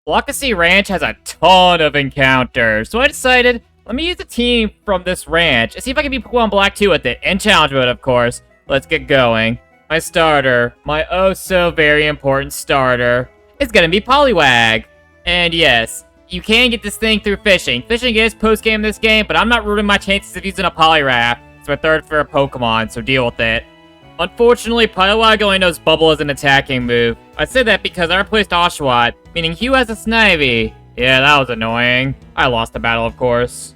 Floccesy Ranch has a ton of encounters, so I decided, let me use a team from this ranch and see if I can beat Pokemon Black 2 with it, in challenge mode, of course. Let's get going. My starter, my oh-so-very important starter, is gonna be Poliwag. And yes, you can get this thing through fishing. Fishing is post-game in this game, but I'm not ruining my chances of using a Poliwrath. It's my third favorite Pokemon, so deal with it. Unfortunately, Poliwag only knows Bubble as an attacking move. I say that because I replaced Oshawott, meaning Hugh has a Snivy. Yeah, that was annoying. I lost the battle, of course.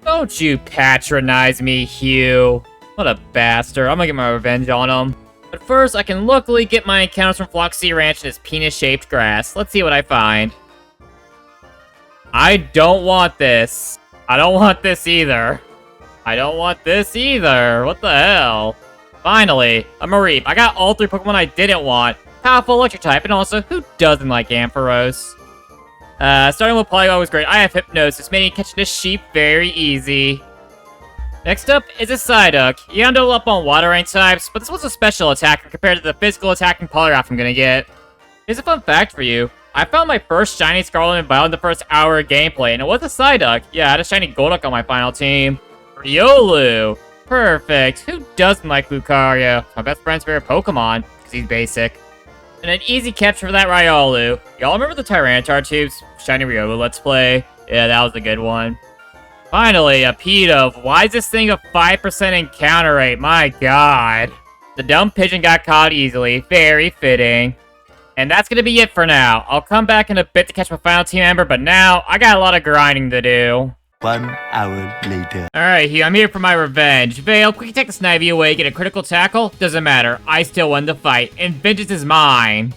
Don't you patronize me, Hugh. What a bastard. I'm gonna get my revenge on him. But first, I can luckily get my encounters from Floccesy Ranch in this penis-shaped grass. Let's see what I find. I don't want this. I don't want this either. I don't want this either. What the hell? Finally, a Mareep. I got all 3 Pokemon I didn't want. Powerful electric type, and also, who doesn't like Ampharos? Starting with Poliwag was great. I have Hypnosis, making catching this sheep very easy. Next up is a Psyduck. You can double up on water rain types, but this was a special attacker compared to the physical attacking Poliwrath I'm gonna get. Here's a fun fact for you. I found my first shiny Scarlet and Violet in the first hour of gameplay, and it was a Psyduck. Yeah, I had a shiny Golduck on my final team. Riolu. Perfect. Who doesn't like Lucario? My best friend's favorite Pokemon, because he's basic. And an easy catch for that Riolu. Y'all remember the Tyranitar tubes? Shiny Riolu Let's Play? Yeah, that was a good one. Finally, a Pidove. Why is this thing a 5% encounter rate? My god. The dumb pigeon got caught easily. Very fitting. And that's gonna be it for now. I'll come back in a bit to catch my final team member, but now, I got a lot of grinding to do. 1 hour later. Alright, Hugh, I'm here for my revenge. Vale, quickly take the Snivy away, get a critical tackle? Doesn't matter. I still won the fight, and vengeance is mine.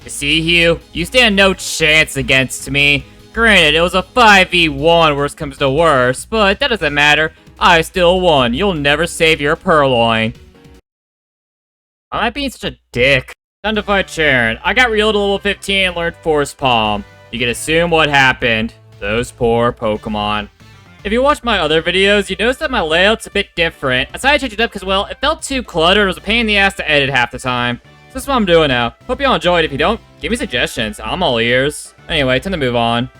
You see, Hugh? You stand no chance against me. Granted, it was a 5v1, worst comes to worst, but that doesn't matter. I still won. You'll never save your Purloin. Why am I being such a dick? Time to fight Charon. I got reeled to level 15 and learned Force Palm. You can assume what happened. Those poor Pokemon. If you watch my other videos, you notice that my layout's a bit different. I decided to change it up because, well, it felt too cluttered. It was a pain in the ass to edit half the time. So this is what I'm doing now. Hope y'all enjoyed. If you don't, give me suggestions. I'm all ears. Anyway, time to move on.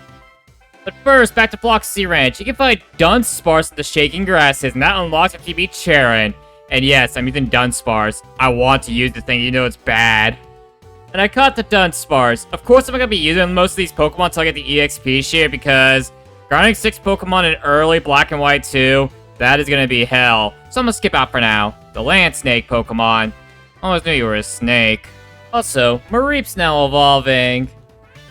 But first, back to Floccesy Ranch. You can find Dunsparce in the Shaking Grasses, and that unlocks after you beat Charon. And yes, I'm using Dunsparce. I want to use the thing, you know it's bad. And I caught the Dunsparce. Of course, I'm not going to be using most of these Pokemon until I get the EXP share, because grinding 6 Pokemon in early Black and White 2, that is going to be hell. So I'm going to skip out for now. The Land Snake Pokemon. Almost knew you were a snake. Also, Mareep's now evolving.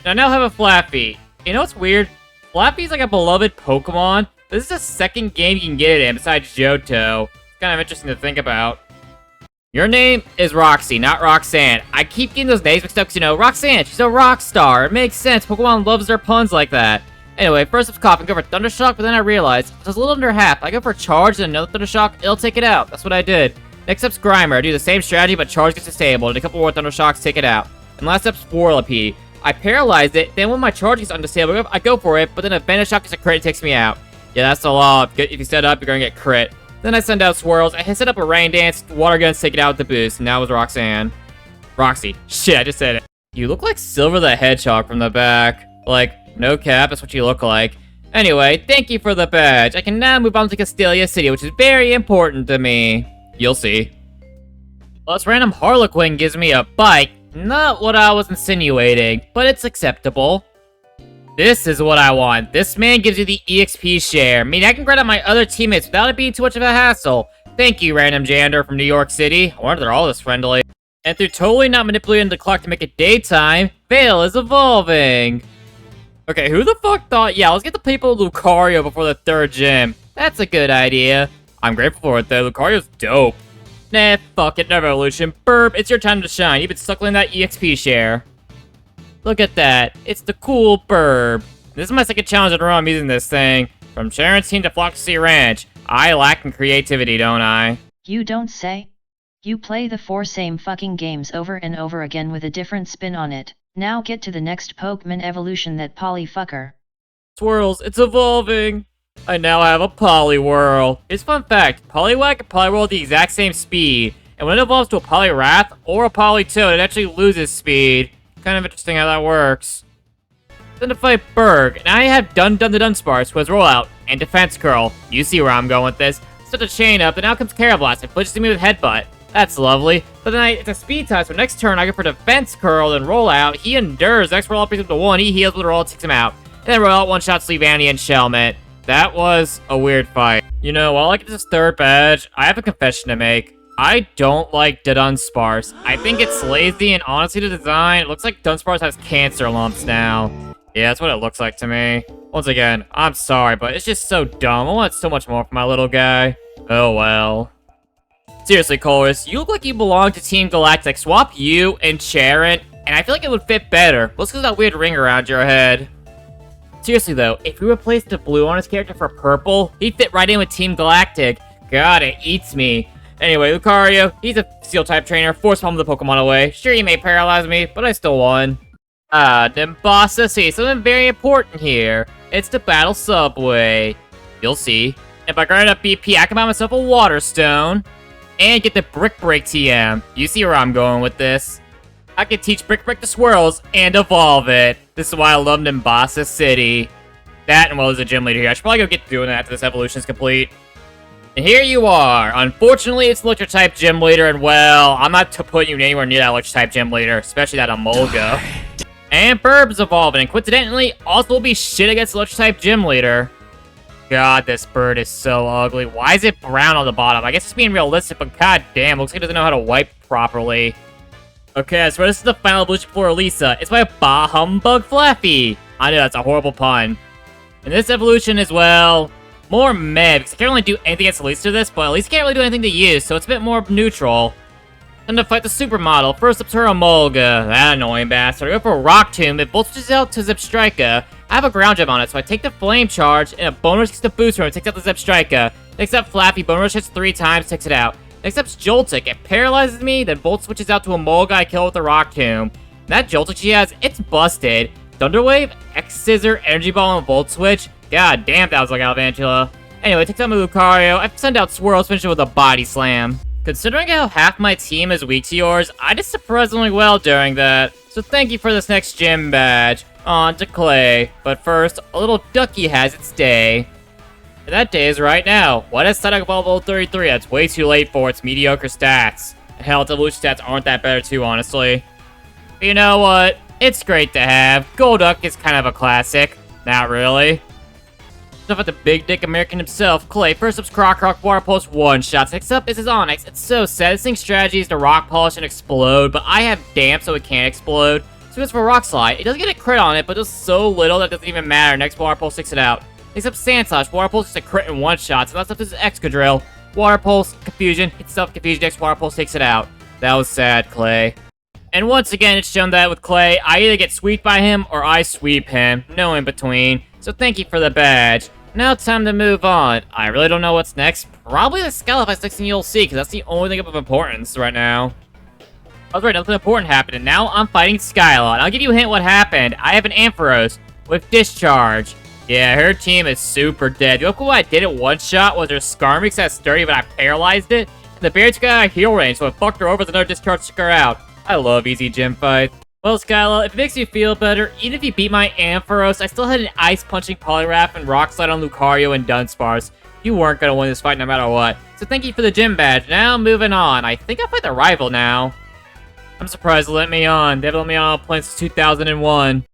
And I now have a Flaffy. You know what's weird? Flaffy's like a beloved Pokemon. This is the second game you can get it in besides Johto. It's kind of interesting to think about. Your name is Roxy, not Roxanne. I keep getting those names mixed up because, you know, Roxanne, she's a rock star. It makes sense. Pokemon loves their puns like that. Anyway, first I was coughing, go for Thundershock, but then I realized it was a little under half. I go for Charge and another Thundershock, it'll take it out. That's what I did. Next up's Grimer. I do the same strategy, but Charge gets disabled, and a couple more Thundershocks take it out. And last up's Whirlipede. I paralyzed it, then when my Charge gets undisabled, I go for it, but then a Venoshock gets a crit and takes me out. Yeah, that's the law. If you set up, you're gonna get crit. Then I send out Swirls, I set up a Rain Dance, Water Guns take it out with the boost, and that was Roxanne. Roxy. Shit, I just said it. You look like Silver the Hedgehog from the back. Like, no cap, that's what you look like. Anyway, thank you for the badge. I can now move on to Castelia City, which is very important to me. You'll see. Well, this random Harlequin gives me a bite. Not what I was insinuating, but it's acceptable. This is what I want. This man gives you the EXP share, meaning I can grind out my other teammates without it being too much of a hassle. Thank you, random Jander from New York City. I wonder if they're all this friendly. And through totally not manipulating the clock to make it daytime, Vale is evolving. Okay, who the fuck thought, yeah, let's get the people of Lucario before the 3rd gym. That's a good idea. I'm grateful for it though, Lucario's dope. Nah, fuck it, never evolution. Burp, it's your time to shine. You've been suckling that EXP share. Look at that. It's the cool Burb. This is my second challenge in a row I'm using this thing. From Charon's team to Floccesy Ranch. I lack in creativity, don't I? You don't say? You play the 4 same fucking games over and over again with a different spin on it. Now get to the next Pokemon evolution, that Polyfucker. Swirls, it's evolving. I now have a Poliwhirl. It's a fun fact, Poliwag and Poliwhirl at the exact same speed. And when it evolves to a Poliwrath or a Politoed, it actually loses speed. Kind of interesting how that works. Then to fight Berg, and I have Dun the Dunsparce, who has Rollout, and Defense Curl. You see where I'm going with this. Set the chain up, and now comes Carablast, and pushes me with Headbutt. That's lovely. But then it's a speed time, so next turn I go for Defense Curl, then Rollout. He endures, next Rollout brings him to 1, he heals with Rollout, takes him out. And then Rollout one-shots Leavanny and Shelmet. That was a weird fight. You know, while I get this third badge, I have a confession to make. I don't like the Dunsparce. I think it's lazy, and honestly, the design, it looks like Dunsparce has cancer lumps now. Yeah, that's what it looks like to me. Once again, I'm sorry, but it's just so dumb. I want so much more from my little guy. Oh well. Seriously, Colress, you look like you belong to Team Galactic. Swap you and Charon, and I feel like it would fit better. Let's get that weird ring around your head. Seriously though, if we replaced the blue on his character for purple, he'd fit right in with Team Galactic. God, it eats me. Anyway, Lucario, he's a Steel-type trainer, force palm the Pokemon away. Sure, you may paralyze me, but I still won. Nimbasa, see, something very important here. It's the Battle Subway. You'll see. If I grind up BP, I can buy myself a Water Stone. And get the Brick Break TM. You see where I'm going with this. I can teach Brick Break to Swirls and evolve it. This is why I love Nimbasa City. That and well as a gym leader here. I should probably go get doing that after this evolution is complete. And here you are. Unfortunately, it's Electric-type gym leader, and well, I'm not putting you anywhere near that Electric-type gym leader, especially that Emolga. And Burb's evolving, and coincidentally, also will be shit against Electric-type gym leader. God, this bird is so ugly. Why is it brown on the bottom? I guess it's being realistic, but god damn, looks like it doesn't know how to wipe properly. Okay, so this is the final evolution for Elisa. It's by Bah Humbug Flaffy. I know that's a horrible pun. And this evolution as well, more meh, because I can't really do anything against Elisa to this, but at least can't really do anything to use, so it's a bit more neutral. Then to fight the supermodel, first up to her Emolga, that annoying bastard. I go for a Rock Tomb, it bolts switches out to Zipstrika. I have a ground jump on it, so I take the Flame Charge, and a Bone Rush gets the boost from it, takes out the Zipstrika. Next up, Flappy, Bone Rush hits 3 times, takes it out. Next up's Joltik, it paralyzes me, then Bolt switches out to Emolga, I kill with the Rock Tomb. That Joltik she has, it's busted. Thunder Wave, X Scissor, Energy Ball, and Volt Switch. God damn, that was like Alvantula. Anyway, takes out my Lucario, I send out Swirls, finish it with a Body Slam. Considering how half my team is weak to yours, I did surprisingly well during that. So thank you for this next gym badge. On to Clay. But first, a little ducky has its day. And that day is right now. What is Psyduck Ball Level 33? That's way too late for its mediocre stats. And hell, its evolution stats aren't that better too, honestly. But you know what? It's great to have. Golduck is kind of a classic. Not really. Stuff at the big dick American himself, Clay. First up's Croc, Water Pulse, one-shots. Next up is his Onix. It's so sad. This thing's strategy is to Rock Polish and explode, but I have Damp, so it can't explode. So it's for Rock Slide. It doesn't get a crit on it, but just so little that it doesn't even matter. Next Water Pulse takes it out. Next up, Sand Slash. Water Pulse is a crit in one-shots. So last up is Excadrill. Water Pulse, Confusion, hits self-Confusion. Next Water Pulse takes it out. That was sad, Clay. And once again, it's shown that with Clay, I either get sweeped by him or I sweep him. No in between. So thank you for the badge. Now it's time to move on. I really don't know what's next. Probably the Scalafice next thing you'll see, because that's the only thing of importance right now. I was right, nothing important happened, and now I'm fighting Skyla. And I'll give you a hint what happened. I have an Ampharos with Discharge. Yeah, her team is super dead. You know what I did it one shot was her Skarmix that's sturdy, but I paralyzed it. And the Bear took out a heal range, so it fucked her over with another Discharge, took her out. I love easy gym fights. Well, Skyla, if it makes you feel better, even if you beat my Ampharos, I still had an Ice-Punching Poliwrath and Rock Slide on Lucario and Dunsparce. You weren't gonna win this fight no matter what. So thank you for the gym badge. Now, moving on. I think I fight the rival now. I'm surprised they let me on. They've let me on playing since 2001.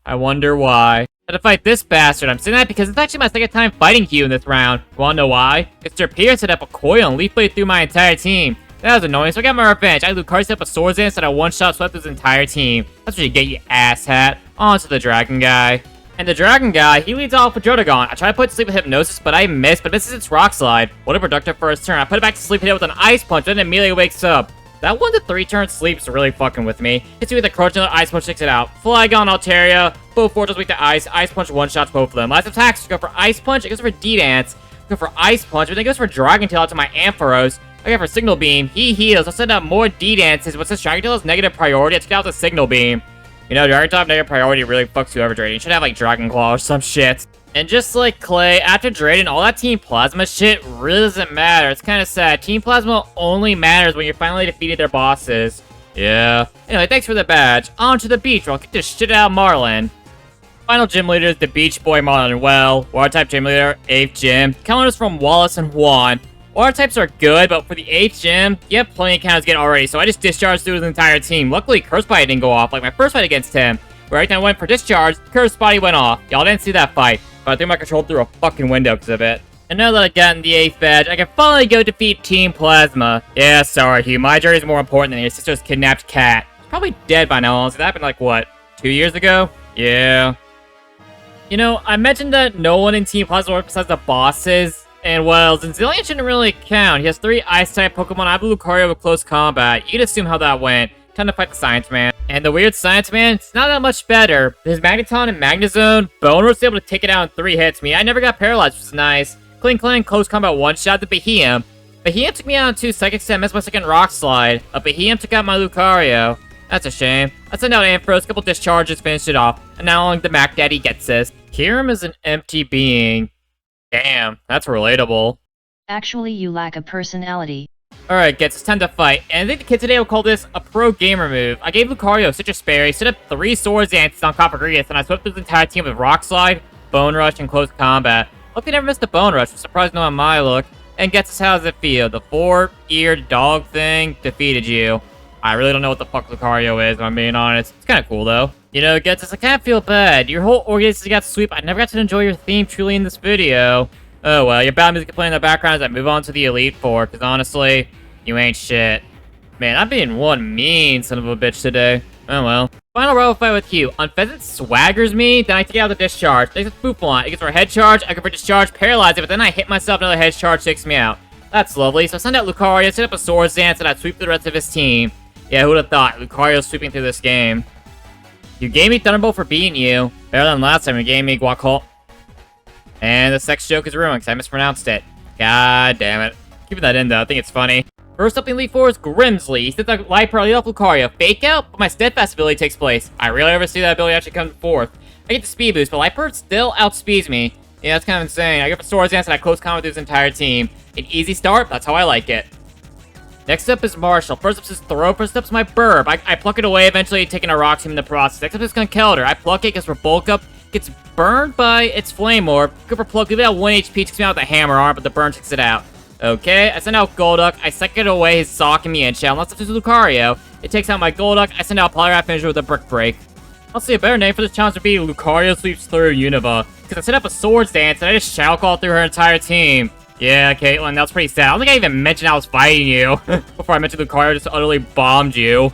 I wonder why. I had to fight this bastard. I'm saying that because it's actually my second time fighting you in this round. You wanna know why? Mr. Pierce set up a coil and Leaf Blade through my entire team. That was annoying, so I got my revenge. I Lucario set up a Swords Dance and I one-shot swept his entire team. That's what you get, you asshat. On to the Dragon Guy. And the Dragon Guy, he leads off with Drotagon. I try to put it to sleep with Hypnosis, but I miss, but misses its Rock Slide. What a productive first turn. I put it back to sleep, hit it with an Ice Punch, then it immediately wakes up. That 1 to 3 turn sleep is really fucking with me. Hits me with a Crunch, another Ice Punch, takes it out. Flygon, Altaria, both forces weak to Ice. Ice Punch one-shots both of them. Last attacks, go for Ice Punch, it goes for D-Dance. Go for Ice Punch, but then it goes for Dragon Tail out to my Ampharos. I go for Signal Beam, he heals, I'll send out more D-Dances, but since Dragon Tail has negative priority, I took out the Signal Beam. You know, Dragon Tail have negative priority really fucks whoever draining. You should have like Dragon Claw or some shit. And just like Clay, after draining, all that Team Plasma shit really doesn't matter. It's kind of sad. Team Plasma only matters when you're finally defeated their bosses. Yeah. Anyway, thanks for the badge. On to the beach where I'll get this shit out of Marlin. Final gym leader is the Beach Boy Marlin. Well, water type gym leader, 8th gym. Counters from Wallace and Juan. Water types are good, but for the 8th gym, you have plenty of counters to get already, so I just discharged through the entire team. Luckily, Curse Body didn't go off, like my first fight against him. Where right now I went for discharge, Curse Body went off. Y'all didn't see that fight, but I threw my control through a fucking window because of it. And now that I've gotten the 8th badge, I can finally go defeat Team Plasma. Yeah, sorry, Hugh, my journey is more important than your sister's kidnapped cat. She's probably dead by now, honestly. That happened like, what, 2 years ago? Yeah. You know, I mentioned that no one in Team Plasma works besides the bosses, and well, Zinzillion shouldn't really count. He has 3 Ice-type Pokemon. I have Lucario with close combat. You can assume how that went. Time to fight the Science Man. And the weird Science Man, it's not that much better. His Magneton and Magnezone, Bone was able to take it out in 3 hits. I never got paralyzed, which is nice. Cling Clang, close combat one-shot the Beheeyem. Beheeyem took me out in 2 seconds, I missed my second Rock Slide. But Beheeyem took out my Lucario. That's a shame. I sent out Ampharos, a couple discharges, finished it off. And now only the Mac Daddy gets this. Kirim is an empty being. Damn, that's relatable. Actually, you lack a personality. Alright, Gets, it's time to fight. And I think the kid today will call this a pro gamer move. I gave Lucario Citrus Berry, set up 3 Swords Dances on Coppergregas, and I swept through the entire team with Rock Slide, Bone Rush, and Close Combat. Look, they never missed a Bone Rush, which surprised no one on my look. And Gets, how does it feel? The 4-eared dog thing defeated you. I really don't know what the fuck Lucario is, if I'm being honest. It's kind of cool, though. You know, Gets, I can't feel bad. Your whole organization got sweep. I never got to enjoy your theme truly in this video. Oh, well, your bad music playing in the background as I move on to the Elite Four, because honestly, you ain't shit. Man, I'm being one mean son of a bitch today. Oh, well. Final rival fight with Hugh. On Pheasant swaggers me, then I take out the discharge. Takes a Fouflon. It gets for a head charge, I go for discharge, paralyze it, but then I hit myself, another head charge takes me out. That's lovely. So I send out Lucario, set up a Swords Dance, and I sweep the rest of his team. Yeah, who would have thought? Lucario's sweeping through this game. You gave me Thunderbolt for beating you. Better than last time you gave me Guacol. And the sex joke is ruined because I mispronounced it. God damn it. Keeping that in though, I think it's funny. First up in Elite Four is Grimsley. He sets like Light Pearl, lead off Lucario. Fake out, but my Steadfast ability takes place. I rarely ever see that ability actually come forth. I get the speed boost, but Light Pearl still outspeeds me. Yeah, that's kind of insane. I get the Swords Dance and I close combat with his entire team. An easy start, that's how I like it. Next up is Marshall. First up is Throw, first up is my Burb. I pluck it away, eventually taking a Rock Tomb in the process. Next up is Conkeldurr. I pluck it, gets for Bulk Up, gets burned by its Flame Orb. Good for Plug, give it out 1 HP, takes me out with a Hammer Arm, but the burn takes it out. Okay, I send out Golduck, I second away his Sock and Meowth. Unless it's Lucario. It takes out my Golduck, I send out Poliwrath, finisher with a Brick Break. I'll see a better name for this challenge would be Lucario Sweeps Through Unova. Because I set up a Swords Dance and I just Shadow Call through her entire team. Yeah, Caitlyn, that was pretty sad. I don't think I even mentioned I was fighting you. Before I mentioned Lucario just utterly bombed you.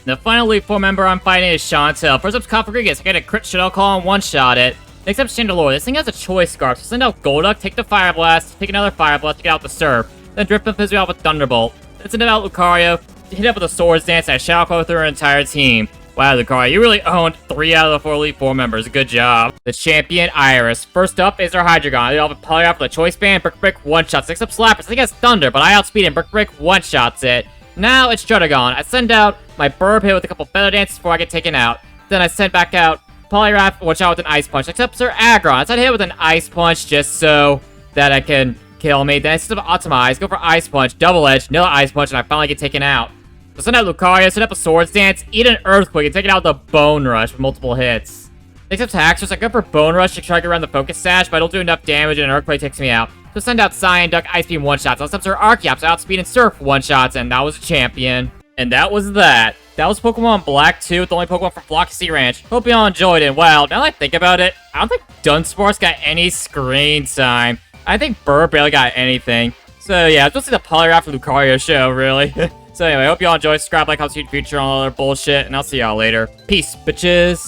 The final Elite Four member I'm fighting is Chantel. First up's Coppergregas. I get a crit Shadow Call and one-shot it. Next up's Chandelure. This thing has a Choice Scarf. So send out Golduck, take the Fire Blast, take another Fire Blast, take out the Surf. Then Drift and Fizz me out with Thunderbolt. Then send out Lucario, hit up with a Swords Dance, and I Shadow Call through her entire team. Wow, Lucario, you really owned 3 out of the 4 Elite Four members. Good job. The champion, Iris. First up is our Hydreigon. I off with Poliwrath with a Choice Band, Brick Break, one-shots. Next up, Slappers. I think it's Thunder, but I outspeed him. Brick Break, one-shots it. Now it's Strudagon. I send out my Burb hit with a couple Feather Dances before I get taken out. Then I send back out Poliwrath, watch out with an Ice Punch. Next up, Sir Aggron. I send hit with an Ice Punch just so that I can kill me. Then I send up Optimize, go for Ice Punch, Double Edge, another Ice Punch, and I finally get taken out. So send out Lucario, set up a Swords Dance, eat an Earthquake, and take it out with a Bone Rush with multiple hits. Next up, Haxorus. I go for Bone Rush to try to get around the Focus Sash, but I don't do enough damage, and an Earthquake takes me out. So send out Psyduck, Ice Beam one-shots. Next up, Sir Archeops, Outspeed and Surf one-shots, and that was a champion. And that was that. That was Pokemon Black 2, the only Pokemon from Floccesy Ranch. Hope you all enjoyed it. Wow, now that I think about it, I don't think Dunsparce got any screen time. I think Burr barely got anything. So yeah, it's mostly the Poliwrath for Lucario show, really. So anyway, I hope you all enjoy. Subscribe, like, I'll see you in the future on all other bullshit, and I'll see y'all later. Peace, bitches.